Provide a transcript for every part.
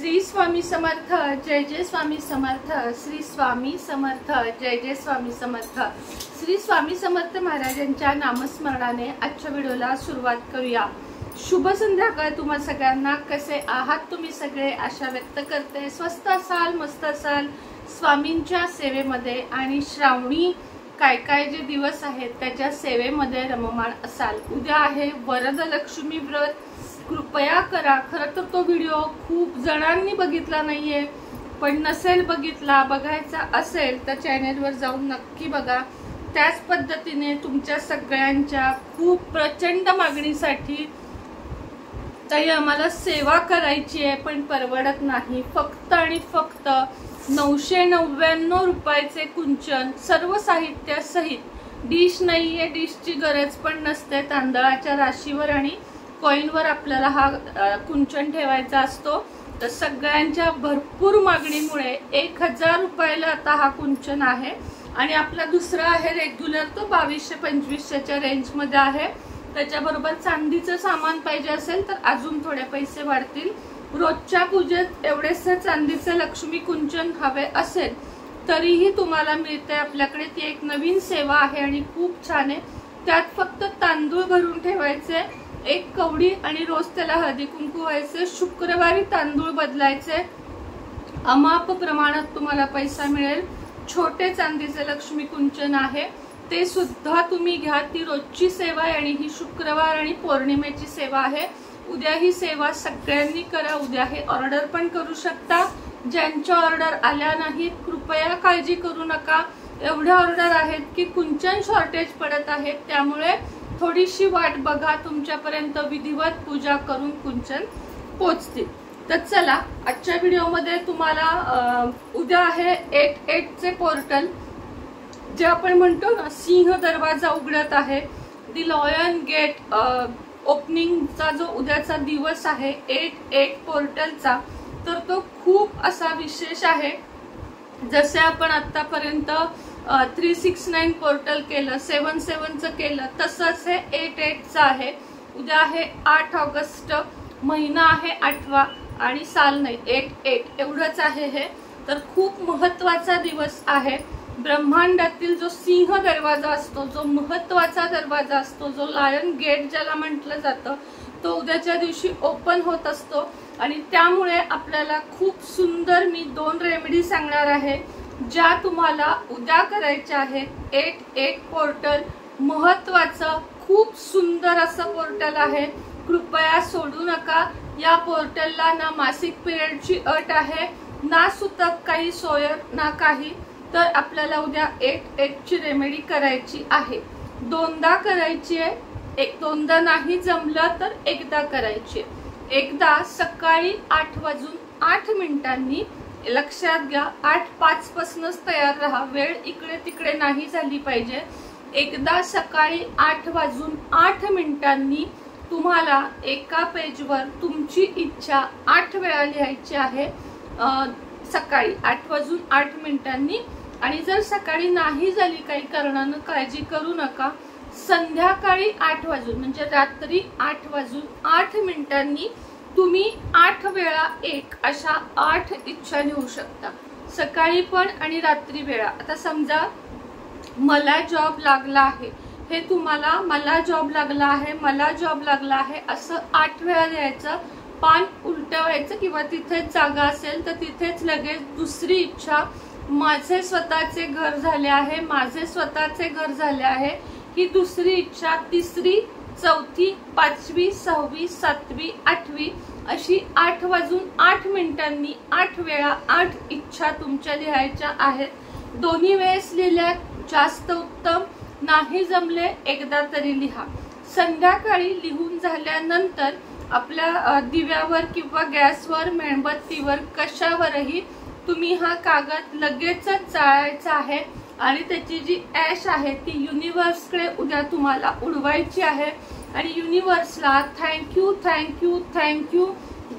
श्री स्वामी समर्थ, जय जय स्वामी समर्थ। श्री स्वामी समर्थ, जय जय स्वामी समर्थ। श्री स्वामी समर्थ महाराजांच्या नामस्मरणाने आजच्या व्हिडिओला सुरुवात करूया। शुभ संध्याकाळ तुम्हा सगळ्यांना। कसे आहात तुम्ही सगळे आशा व्यक्त करते। स्वस्त असाल, मस्त असाल, स्वामींच्या सेवेमध्ये आणि श्रावणी काय काय जे दिवस आहेत त्याच्या सेवेमध्ये रममाण असाल। उद्या आहे वरदलक्ष्मी व्रत, कृपया करा। खरं तर तो व्हिडिओ खूप जणांनी बघितला नाहीये, पण नसेल बघितला, बघायचा असेल तर चॅनेलवर जाऊन नक्की बघा। त्याच पद्धतीने तुमच्या सगळ्यांच्या खूप प्रचंड मागणीसाठी ताई आम्हाला सेवा करायची आहे पण परवडत नाही, फक्त आणि फक्त 999 रुपयाचे कुंचन सर्व साहित्य सहित। डिश नाहीये, डिशची गरज पण नसते। तांदळाच्या राशीवर आणि कॉइनवर आपल्याला हा कुंचन ठेवायचा असतो। तर सगळ्यांच्या भरपूर मागणीमुळे 1000 रुपयाला आता हा कुंचन आहे आणि आपला दुसरा आहे रेग्युलर, तो 2200-2500च्या रेंज मध्ये आहे। त्याच्याबरोबर चांदीचं सामान पाहिजे असेल तर अजून थोडे पैसे वाढतील। रोजच्या पूजेत एवढेसे चांदीचे लक्ष्मी कुंचन हवे असेल तरीही तुम्हाला मिळते आपल्याकडे। ती एक नवीन सेवा आहे आणि खूप छान आहे। त्यात फक्त तांदूळ भरून ठेवायचे, एक कवडी, आणि रोज त्याला हळदी कुंकू व्हायचे। शुक्रवारी तांदूळ बदलायचे, अमाप प्रमाणात तुम्हाला पैसा मिळेल। छोटे चांदीचे लक्ष्मी कुंचन आहे, ते सुद्धा तुम्ही घ्या। ती रोजची सेवा आहे आणि ही शुक्रवार आणि पौर्णिमेची सेवा आहे। उद्या ही सेवा सगळ्यांनी करा। उद्या हे ऑर्डर पण करू शकता। ज्यांच्या ऑर्डर आल्या नाहीत कृपया काळजी करू नका। एवढ्या ऑर्डर आहेत की कुंचन शॉर्टेज पडत आहे, त्यामुळे थोडीशी वाट बघा, तुमच्यापर्यंत विधिवत पूजा करून कुंचन पोचतील। तर चला आजच्या व्हिडिओमध्ये तुम्हाला उद्या आहे 88 चे पोर्टल, जे आपण म्हणतो ना सिंह दरवाजा उघडत आहे। दी लॉयन गेट ओपनिंगचा जो उद्याचा दिवस आहे 88 पोर्टलचा, तर तो खूप असा विशेष आहे। जसे आपण आतापर्यंत 369 पोर्टल केलं, 77 चं केलं, तसंच हे 88 चं आहे। उद्या आहे 8 ऑगस्ट, महिना आहे 8वा आणि साल नाही, 88 एवढंच आहे हे। तर खूप महत्वाचा दिवस आहे। ब्रह्मांडातील जो सिंह दरवाजा असतो, जो महत्वाचा दरवाजा असतो, जो लायन गेट ज्याला म्हटलं जातं, तो उद्याच्या दिवशी ओपन होत असतो आणि त्यामुळे आपल्याला खूप सुंदर मी 2 रेमेडी सांगणार आहे ज्या तुम्हाला उद्या करायच्या आहेत। 88 पोर्टल महत्वाचं, खूप सुंदर असं पोर्टल आहे, कृपया सोडू नका। या पोर्टलला ना मासिक पिरियडची अट आहे, ना सुतक काही सोयर, ना काही। तर आपल्याला उद्या 88 ची रेमेडी करायची आहे। 2दा करायची आहे, दोनदा नाही जमलं तर एकदा करायची आहे। एकदा सकाळी 8:08 लक्षात घ्या, 8:05 पासूनच तयार राहा, वेळ इकडे तिकडे नाही झाली पाहिजे। एकदा सकाळी 8:08 तुम्हाला एका पेजवर तुमची इच्छा 8 वेळा लिहायची आहे, सकाळी 8:08। आणि जर सकाळी नाही झाली काही कारणानं काळजी करू नका, संध्याकाळी 8 वाजून म्हणजे रात्री 8:08 तुम्ही 8 वेळा 1 अशा 8 इच्छा लिहू शकता, सकाळी पण आणि रात्री वेळा। आता समजा मला जॉब लागला आहे, हे तुम्हाला मला जॉब लागला आहे, मला जॉब लागला आहे असं 8 वेळा लिहायचं। पान उलटवायचं किंवा तिथेच जागा असेल तर तिथेच लगेच दुसरी इच्छा, माझे स्वतःचे घर झाले आहे, माझे स्वतःचे घर झाले आहे, ही दुसरी इच्छा। तिसरी, चौथी, 5वी, 6वी, 7वी, 8वी अशी 8:08 8 वेळा 8 इच्छा तुमच्या लिहायच्या आहेत। दोन्ही वेळेस लिहिल्या जास्त उत्तम, नाही जमले एकदा तरी लिहा। संध्याकाळी लिहून झाल्यानंतर आपल्या दिव्यावर किंवा गॅसवर, मेणबत्तीवर, कशावरही तुम्ही हा कागद लगेचच जाळायचा आहे आणि त्याची जी ॲश आहे ती युनिव्हर्सकडे उद्या तुम्हाला उडवायची आहे आणि युनिव्हर्सला थँक्यू थँक्यू थँक्यू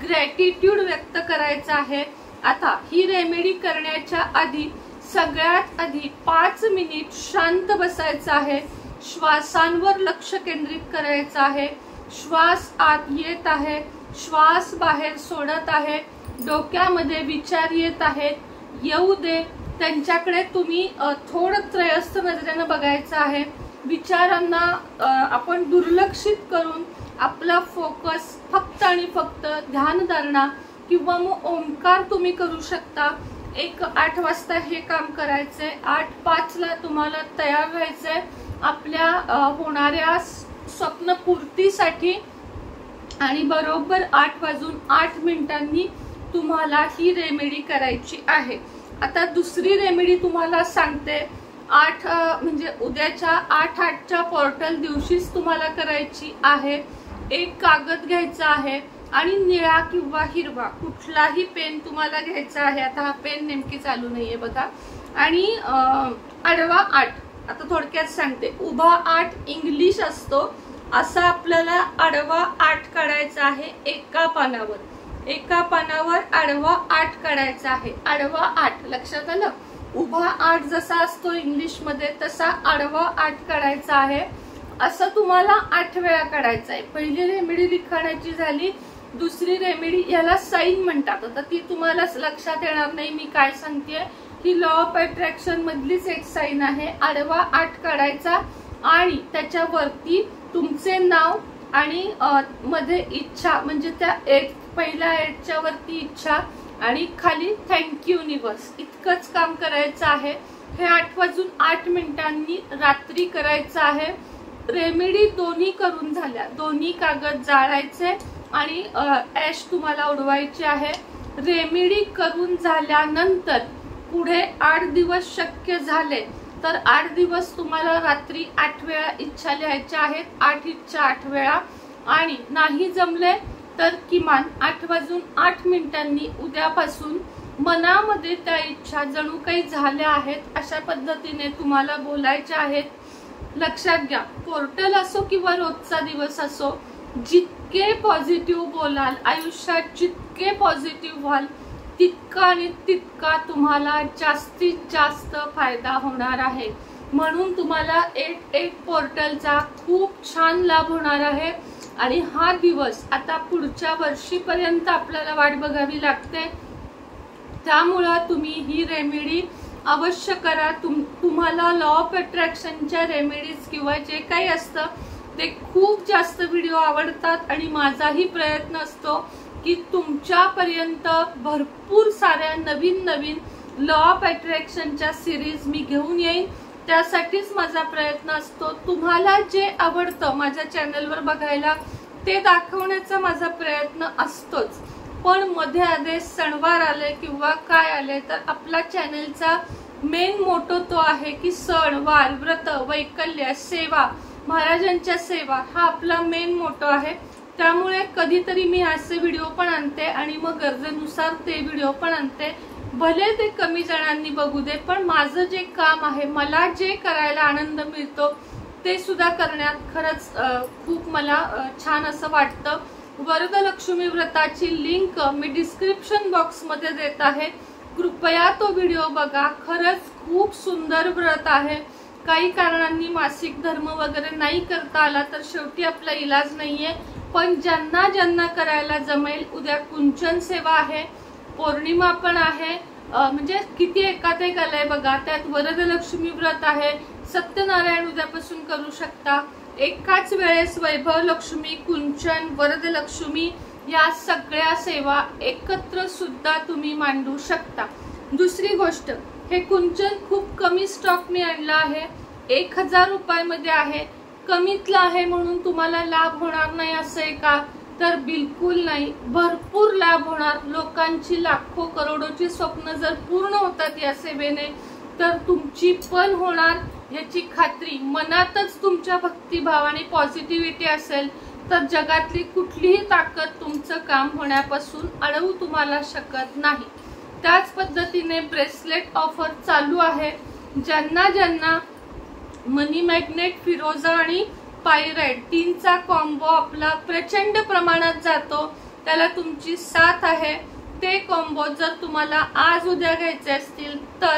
ग्रॅटिट्यूड व्यक्त करायचं आहे। आता ही रेमेडी करण्याच्या आधी सगळ्यात आधी 5 मिनिट शांत बसायचं आहे, श्वासांवर लक्ष केंद्रित करायचं आहे। श्वास आत येत आहे, श्वास बाहेर सोडत आहे, डोक्यामध्ये विचार येत आहेत, येऊ दे. त्यांच्याकडे तुम्ही थोडं त्रयस्थ नजरेनं बघायचं आहे. विचारांना आपण दुर्लक्षित करून आपला फोकस फक्त आणि फक्त ध्यानधारणा किंवा मग ओंकार तुम्ही करू शकता. 8 वाजता हे काम करायचंय. 8:05ला तुम्हाला तयार व्हायचंय आपल्या होणाऱ्या स्वप्नपूर्तीसाठी आणि बरोबर 8:08 तुम्हाला ही रेमेडी करायची आहे. आता दुसरी रेमेडी तुम्हाला सांगते. 8 म्हणजे उद्याच्या 8/8च्या पोर्टल दिवशीच तुम्हाला करायची आहे. एक कागद घ्यायचा आहे आणि निळा किंवा हिरवा कुठलाही पेन तुम्हाला घ्यायचा आहे. आता हा पेन नेमकी चालू नाहीये बघा. आणि आडवा 8, आता थोडक्यात सांगते. उभा 8 इंग्लिश असतो, असा आपल्याला आडवा 8 काढायचा आहे. एका पानावर आडवा 8 काढायचा आहे. आडवा 8 लक्षात आलं. उभा 8 जसा असतो इंग्लिश मध्ये तसा आडवा 8 काढायचा आहे. असं तुम्हाला 8 वेळा काढायचं आहे. पहिली रेमेडी लिखाणाची झाली. दुसरी रेमेडी याला साईन म्हणतात. आता ती तुम्हाला लक्षात येणार नाही मी काय सांगतेय. ही लॉ ऑफ अट्रॅक्शन मधलीच एक साईन आहे. आडवा 8 काढायचा आणि त्याच्यावरती तुमचे नाव आणि मध्ये इच्छा, म्हणजे त्या पहिल्या 8च्या वरती इच्छा आणि खाली थँक्यू युनिवर्स, इतकंच काम करायचं आहे. हे 8:08 रात्री करायचं आहे. रेमेडी दोन्ही करून झाल्या. दोन्ही कागद जाळायचे आणि ऍश तुम्हाला उडवायची आहे. रेमेडी करून झाल्यानंतर पुढे 8 दिवस शक्य झाले तर 8 दिवस तुम्हाला रात्री 8 वेळा इच्छा लिहायच्या आहेत. 8 इच्छा 8 वेळा. आणि नाही जमले तर किमान 8:08 उद्यापासून मनामध्ये त्या इच्छा जणू काही झाल्या आहेत अशा पद्धतीने तुम्हाला बोलायच्या आहेत. लक्षात घ्या, पोर्टल असो किंवा रोजचा दिवस असो, जितके पॉझिटिव्ह बोलाल, आयुष्यात जितके पॉझिटिव्ह व्हाल तितका आणि तितका तुम्हाला जास्तीत जास्त फायदा होणार आहे. म्हणून तुम्हाला 8/8 पोर्टलचा खूप छान लाभ होणार आहे. आणि हा दिवस आता पुढच्या वर्षीपर्यंत आपल्याला वाट बघावी लागते. त्यामुळं तुम्ही ही रेमेडी अवश्य करा. तुम्हाला लॉ ऑफ अट्रॅक्शनच्या रेमेडीज किंवा जे काही असतं ते खूप जास्त व्हिडिओ आवडतात आणि माझाही प्रयत्न असतो की तुमच्यापर्यंत भरपूर साऱ्या नवीन लॉ ऑफ अट्रॅक्शनच्या सिरीज मी घेऊन येईन. त्यासाठीच माझा प्रयत्न असतो. तुम्हाला जे आवडतं माझ्या चॅनलवर बघायला ते दाखवण्याचा माझा प्रयत्न असतोच. पण मध्ये आधे सणवार आले किंवा काय आले तर आपला चॅनलचा मेन मोटो तो आहे की सणवार, व्रत, वैकल्य, सेवा, महाराजांच्या सेवा हा आपला मेन मोटो आहे. त्यामुळे कधीतरी मी असे व्हिडिओ पण आणते आणि मग गरजेनुसार ते व्हिडिओ पण आणते. भले ते कमी जणांनी बघू दे, पण माझं जे काम आहे, मला जे करायला आनंद मिळतो ते सुद्धा करण्यात खरंच खूप मला छान असं वाटतं. वरदलक्ष्मी व्रताची लिंक मी डिस्क्रिप्शन बॉक्स मध्ये देत आहे. कृपया तो व्हिडिओ बघा. खरंच खूप सुंदर व्रत आहे. काही कारणांनी मासिक धर्म वगैरे नाही करता आला तर शेवटी आपला इलाज नाहीये. पण ज्यांना ज्यांना करायला जमेल, उद्या कुंचन सेवा आहे, पौर्णिमा पण आहे, म्हणजे किती एकात-एक आलंय बघा. त्यात वरदलक्ष्मी व्रत आहे, सत्यनारायण उद्यापासून करू शकता. एकाच वेळेस वैभव लक्ष्मी, कुंचन, वरदलक्ष्मी या सगळ्या सेवा एकत्र सुद्धा तुम्ही मांडू शकता. दुसरी गोष्ट, हे कुंचन खूप कमी स्टॉक मी आणला आहे. 1000 रुपयामध्ये आहे. कमीतला आहे म्हणून तुम्हाला लाभ होणार नाही असं आहे का? तर बिलकुल नाही. भरपूर लाभ होणार. लोकांची लाखो करोडोची स्वप्न जर पूर्ण होतात या सेवेने तर तुमची पण होणार याची खात्री. मनातच तुमच्या भक्तिभाव आणि पॉझिटिव्हिटी असेल तर जगातली कुठलीही ताकद तुमचं काम होण्यापासून अडवू तुम्हाला शकत नाही. त्याच पद्धतीने ब्रेसलेट ऑफर चालू आहे. ज्यांना ज्यांना मनी मॅग्नेट, फिरोजा आणि पायराइट 3चा कॉम्बो आपला प्रचंड प्रमाणात जातो, त्याला तुमची साथ आहे. ते कॉम्बो जर तुम्हाला आज उद्या घ्यायचे असतील तर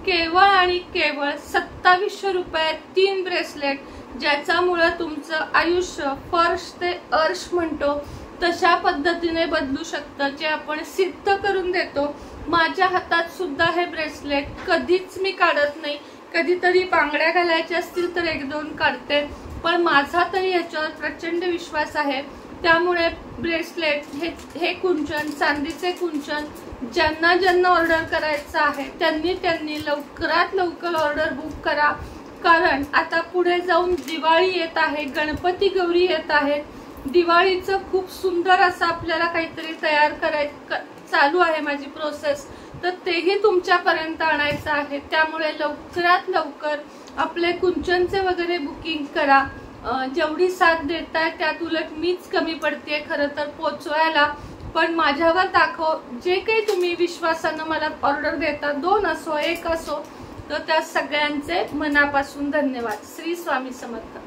केवळ आणि केवळ 2700 रुपयात 3 ब्रेसलेट, ज्याच्यामुळे तुमचं आयुष्य फर्श ते अर्श म्हणतो तशा पद्धतीने बदलू शकतं, जे आपण सिद्ध करून देतो। माझ्या हातात सुद्धा हे ब्रेसलेट कधीच मी काढत नाही, कधीतरी बांगड्या घालायच्या असतील तर एक दोन काढते, पण माझा तरी याच्यावर प्रचंड विश्वास आहे। त्यामुळे ब्रेसलेट हे कुंचन, चांदीचे कुंचन ज्यांना ज्यांना ऑर्डर करायचं आहे त्यांनी लवकरात लवकर ऑर्डर बुक करा, कारण आता पुढे जाऊन दिवाळी येत आहे, गणपती गौरी येत आहे। दिवाळीचं खूप सुंदर असं आपल्याला काहीतरी तयार करायचं चालू आहे माझी प्रोसेस, तर तेही तुमच्यापर्यंत आणायचं आहे। त्यामुळे लवकरात लवकर आपले कुंचनचे वगैरे बुकिंग करा। जेवढी साथ देताय त्यात उलट मीच कमी पडते खरं तर पोचवायला, पण माझ्यावर दाखव जे काही तुम्ही विश्वासानं मला ऑर्डर देता, 2 असो 1 असो, तर त्या सगळ्यांचे मनापासून धन्यवाद। श्री स्वामी समर्थ।